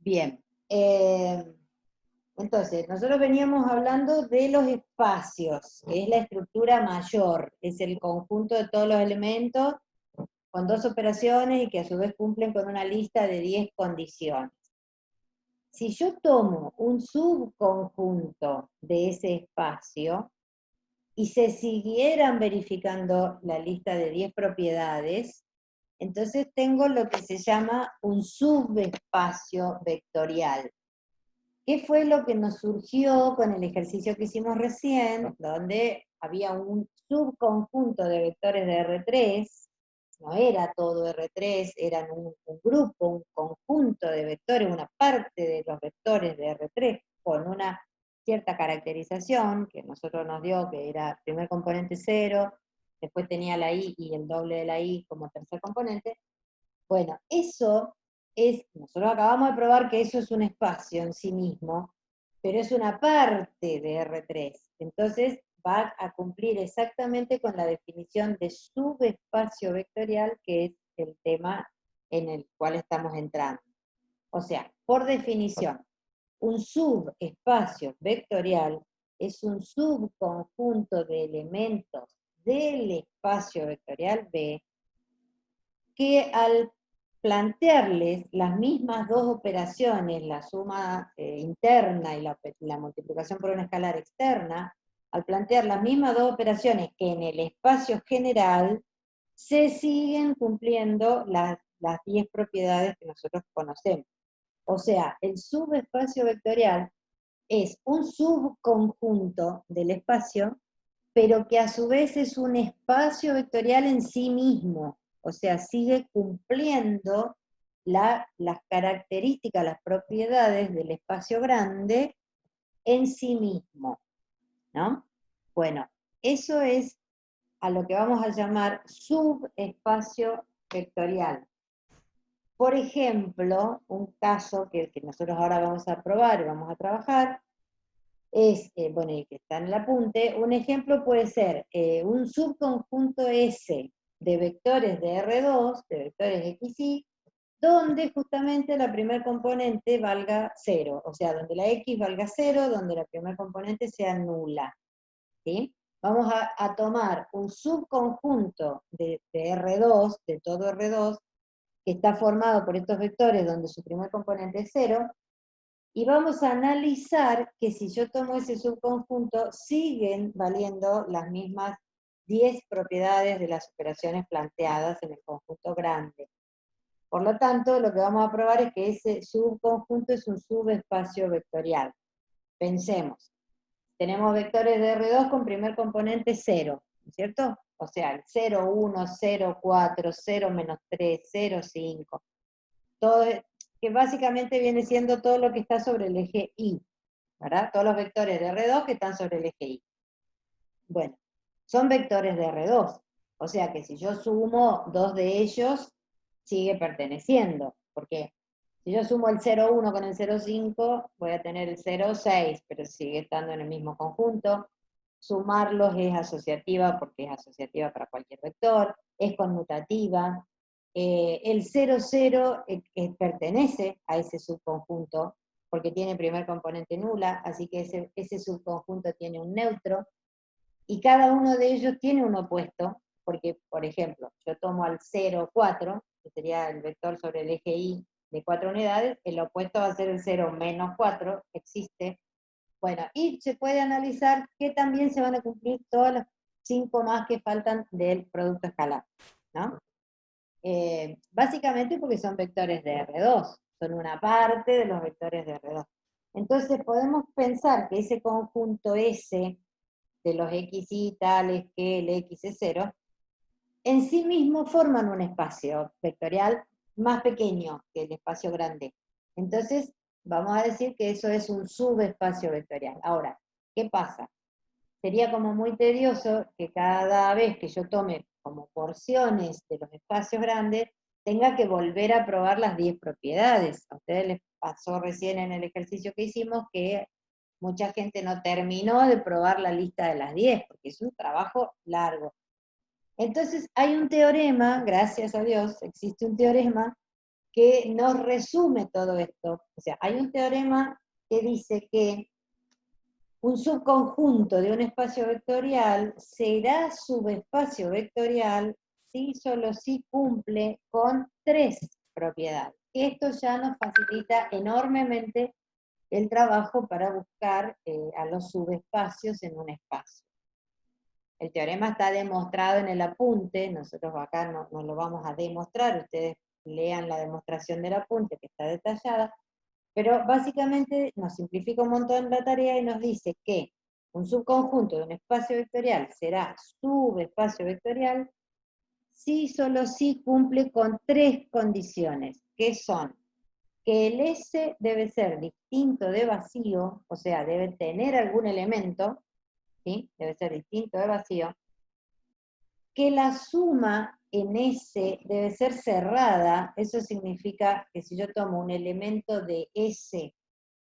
Bien. Entonces, nosotros veníamos hablando de los espacios, que es la estructura mayor, es el conjunto de todos los elementos con dos operaciones y que a su vez cumplen con una lista de 10 condiciones. Si yo tomo un subconjunto de ese espacio y se siguieran verificando la lista de 10 propiedades, entonces tengo lo que se llama un subespacio vectorial. ¿Qué fue lo que nos surgió con el ejercicio que hicimos recién, donde había un subconjunto de vectores de R3, no era todo R3, eran un grupo, un conjunto de vectores, una parte de los vectores de R3 con una cierta caracterización que nosotros nos dio, que era primer componente 0, después tenía la I y el doble de la I como tercer componente. Bueno, eso nosotros acabamos de probar que eso es un espacio en sí mismo, pero es una parte de R3. Entonces va a cumplir exactamente con la definición de subespacio vectorial, que es el tema en el cual estamos entrando. O sea, por definición, un subespacio vectorial es un subconjunto de elementos del espacio vectorial B que al plantearles las mismas dos operaciones, la suma interna y la multiplicación por una escalar externa, al plantear las mismas dos operaciones que en el espacio general, se siguen cumpliendo las 10 propiedades que nosotros conocemos. O sea, el subespacio vectorial es un subconjunto del espacio, pero que a su vez es un espacio vectorial en sí mismo, o sea, sigue cumpliendo las características, las propiedades del espacio grande en sí mismo, ¿no? Bueno, eso es a lo que vamos a llamar subespacio vectorial. Por ejemplo, un caso que nosotros ahora vamos a probar y vamos a trabajar, es, bueno, y que está en el apunte, un ejemplo puede ser un subconjunto S de vectores de R2, de vectores XY, donde justamente la primer componente valga 0, o sea, donde la X valga 0, donde la primer componente sea nula. ¿Sí? Vamos a tomar un subconjunto de R2, de todo R2, que está formado por estos vectores donde su primer componente es 0, y vamos a analizar que si yo tomo ese subconjunto, siguen valiendo las mismas 10 propiedades de las operaciones planteadas en el conjunto grande. Por lo tanto, lo que vamos a probar es que ese subconjunto es un subespacio vectorial. Pensemos, tenemos vectores de R2 con primer componente 0, ¿no es cierto? O sea, el 0, 1, 0, 4, 0, menos 3, 0, 5. Todo, que básicamente viene siendo todo lo que está sobre el eje Y, ¿verdad? Todos los vectores de R2 que están sobre el eje Y. Bueno, son vectores de R2, o sea que si yo sumo dos de ellos, sigue perteneciendo, porque si yo sumo el 0,1 con el 0,5, voy a tener el 0,6, pero sigue estando en el mismo conjunto. Sumarlos es asociativa porque es asociativa para cualquier vector, es conmutativa. El 0,0 pertenece a ese subconjunto porque tiene primer componente nula, así que ese subconjunto tiene un neutro, y cada uno de ellos tiene un opuesto, porque, por ejemplo, yo tomo al 0,4, que sería el vector sobre el eje Y de 4 unidades, el opuesto va a ser el 0 menos 4, existe. Bueno, y se puede analizar que también se van a cumplir todas las 5 más que faltan del producto escalar, ¿no? Básicamente porque son vectores de R2, son una parte de los vectores de R2. Entonces podemos pensar que ese conjunto S de los XY tales que el X es 0, en sí mismo forman un espacio vectorial más pequeño que el espacio grande. Entonces, vamos a decir que eso es un subespacio vectorial. Ahora, ¿qué pasa? Sería como muy tedioso que cada vez que yo tome como porciones de los espacios grandes, tenga que volver a probar las 10 propiedades. A ustedes les pasó recién en el ejercicio que hicimos que mucha gente no terminó de probar la lista de las 10, porque es un trabajo largo. Entonces hay un teorema, gracias a Dios, existe un teorema que nos resume todo esto. O sea, hay un teorema que dice que un subconjunto de un espacio vectorial será subespacio vectorial si solo si cumple con 3 propiedades. Esto ya nos facilita enormemente el trabajo para buscar a los subespacios en un espacio. El teorema está demostrado en el apunte, nosotros acá no lo vamos a demostrar, ustedes lean la demostración del apunte que está detallada, pero básicamente nos simplifica un montón la tarea y nos dice que un subconjunto de un espacio vectorial será subespacio vectorial si solo si cumple con 3 condiciones, que son que el S debe ser distinto de vacío, o sea, debe tener algún elemento, ¿sí? Debe ser distinto de vacío, que la suma en S debe ser cerrada, eso significa que si yo tomo un elemento de S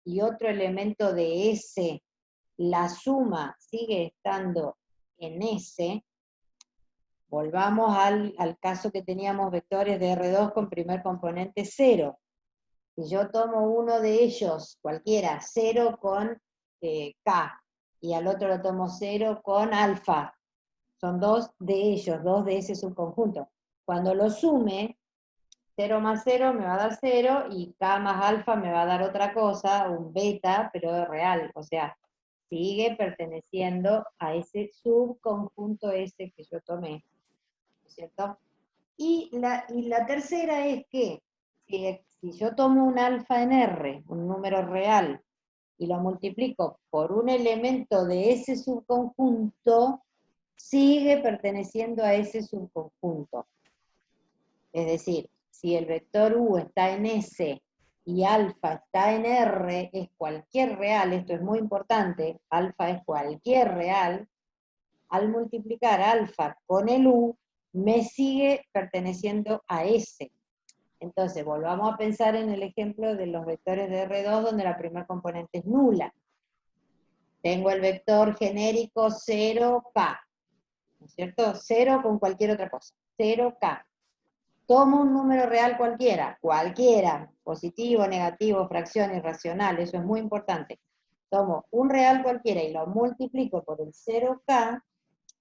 y otro elemento de S, la suma sigue estando en S, volvamos al caso que teníamos vectores de R2 con primer componente 0. Si yo tomo uno de ellos, cualquiera, 0 con K, y al otro lo tomo 0 con alfa, son dos de ellos, dos de ese subconjunto. Cuando lo sume, 0 más 0 me va a dar 0, y K más alfa me va a dar otra cosa, un beta, pero real, o sea, sigue perteneciendo a ese subconjunto ese que yo tomé, ¿no es cierto? Y la tercera es que, si yo tomo un alfa en R, un número real, y lo multiplico por un elemento de ese subconjunto, sigue perteneciendo a ese subconjunto. Es decir, si el vector U está en S y alfa está en R, es cualquier real, esto es muy importante, alfa es cualquier real, al multiplicar alfa con el U, me sigue perteneciendo a S. Entonces, volvamos a pensar en el ejemplo de los vectores de R2, donde la primera componente es nula. Tengo el vector genérico 0K, ¿no es cierto? 0 con cualquier otra cosa, 0K. Tomo un número real cualquiera, positivo, negativo, fracción, irracional, eso es muy importante. Tomo un real cualquiera y lo multiplico por el 0K,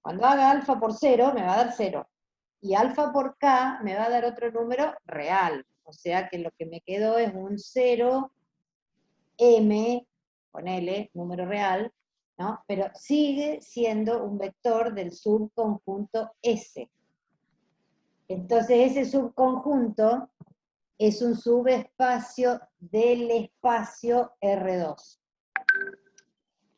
cuando haga alfa por 0 me va a dar 0, y alfa por K me va a dar otro número real, o sea que lo que me quedó es un 0M, ponele, número real, ¿no? Pero sigue siendo un vector del subconjunto S. Entonces ese subconjunto es un subespacio del espacio R2,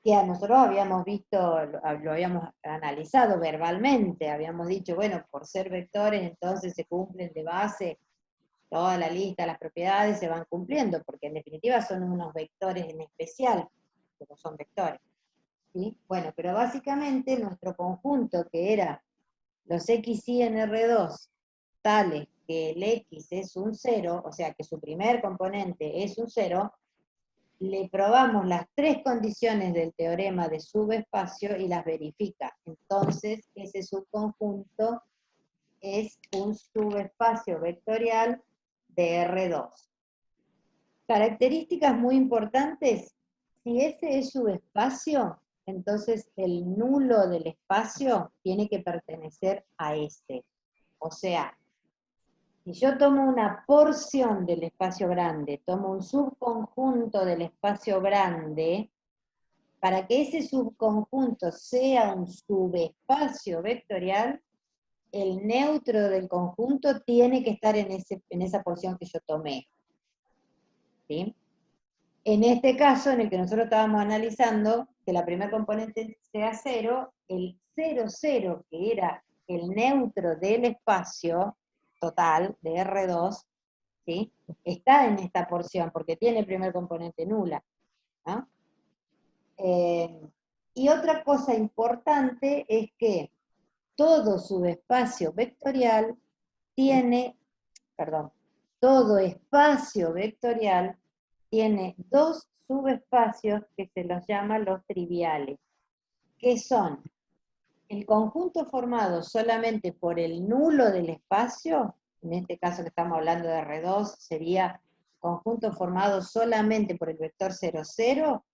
que a nosotros habíamos visto, lo habíamos analizado verbalmente, habíamos dicho, bueno, por ser vectores entonces se cumplen de base toda la lista, las propiedades se van cumpliendo, porque en definitiva son unos vectores en especial, pero son vectores, ¿sí? Bueno, pero básicamente nuestro conjunto, que era los XY en R2, tales que el X es un 0, o sea que su primer componente es un 0, le probamos las 3 condiciones del teorema de subespacio y las verifica. Entonces, ese subconjunto es un subespacio vectorial de R2. Características muy importantes: si ese es subespacio, entonces el nulo del espacio tiene que pertenecer a ese. O sea, si yo tomo una porción del espacio grande, tomo un subconjunto del espacio grande, para que ese subconjunto sea un subespacio vectorial, el neutro del conjunto tiene que estar en esa porción que yo tomé, ¿sí? En este caso, en el que nosotros estábamos analizando, que la primera componente sea 0, el 0, 0, que era el neutro del espacio total de R2, ¿sí? Está en esta porción, porque tiene el primer componente nula, ¿no? Y otra cosa importante es que todo subespacio vectorial tiene, todo espacio vectorial tiene dos subespacios que se los llama los triviales, que son el conjunto formado solamente por el nulo del espacio, en este caso que estamos hablando de R2, sería conjunto formado solamente por el vector 0, 0,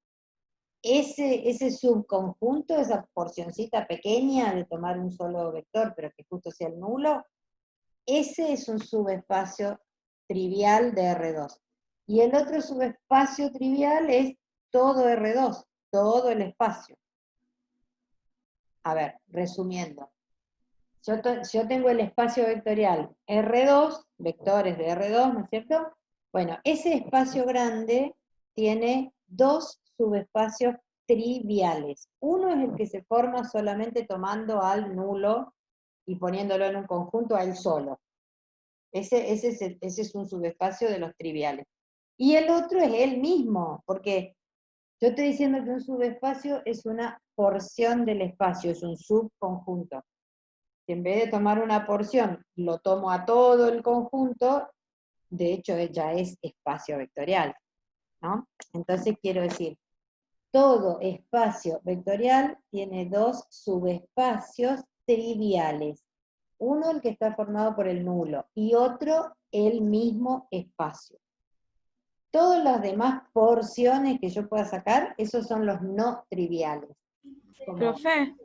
ese subconjunto, esa porcioncita pequeña de tomar un solo vector, pero que justo sea el nulo, ese es un subespacio trivial de R2. Y el otro subespacio trivial es todo R2, todo el espacio. A ver, resumiendo. Yo tengo el espacio vectorial R2, vectores de R2, ¿no es cierto? Bueno, ese espacio grande tiene dos subespacios triviales. Uno es el que se forma solamente tomando al nulo y poniéndolo en un conjunto a él solo. Ese es un subespacio de los triviales. Y el otro es él mismo, porque yo estoy diciendo que un subespacio es una porción del espacio, es un subconjunto. Si en vez de tomar una porción, lo tomo a todo el conjunto, de hecho ya es espacio vectorial, ¿no? Entonces quiero decir, todo espacio vectorial tiene dos subespacios triviales. Uno el que está formado por el nulo y otro el mismo espacio. Todas las demás porciones que yo pueda sacar, esos son los no triviales. Como, Profe,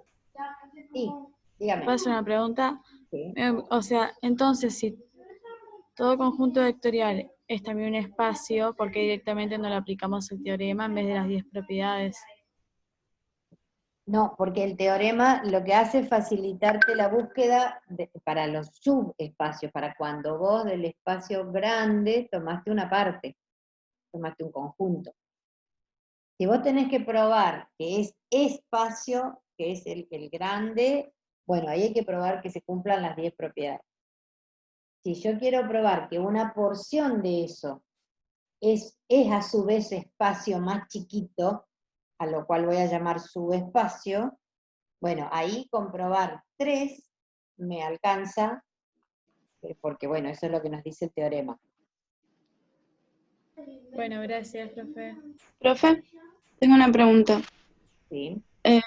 sí, dígame. ¿puedo hacer una pregunta? Sí. O sea, entonces, si todo conjunto vectorial es también un espacio, ¿por qué directamente no le aplicamos el teorema en vez de las 10 propiedades? No, porque el teorema lo que hace es facilitarte la búsqueda para los subespacios, para cuando vos del espacio grande tomaste una parte, tomaste un conjunto. Si vos tenés que probar que es espacio, que es el grande, bueno, ahí hay que probar que se cumplan las 10 propiedades. Si yo quiero probar que una porción de eso es a su vez espacio más chiquito, a lo cual voy a llamar subespacio, bueno, ahí comprobar 3 me alcanza, porque bueno, eso es lo que nos dice el teorema. Bueno, gracias, profe. Profe, tengo una pregunta. ¿Sí? Em,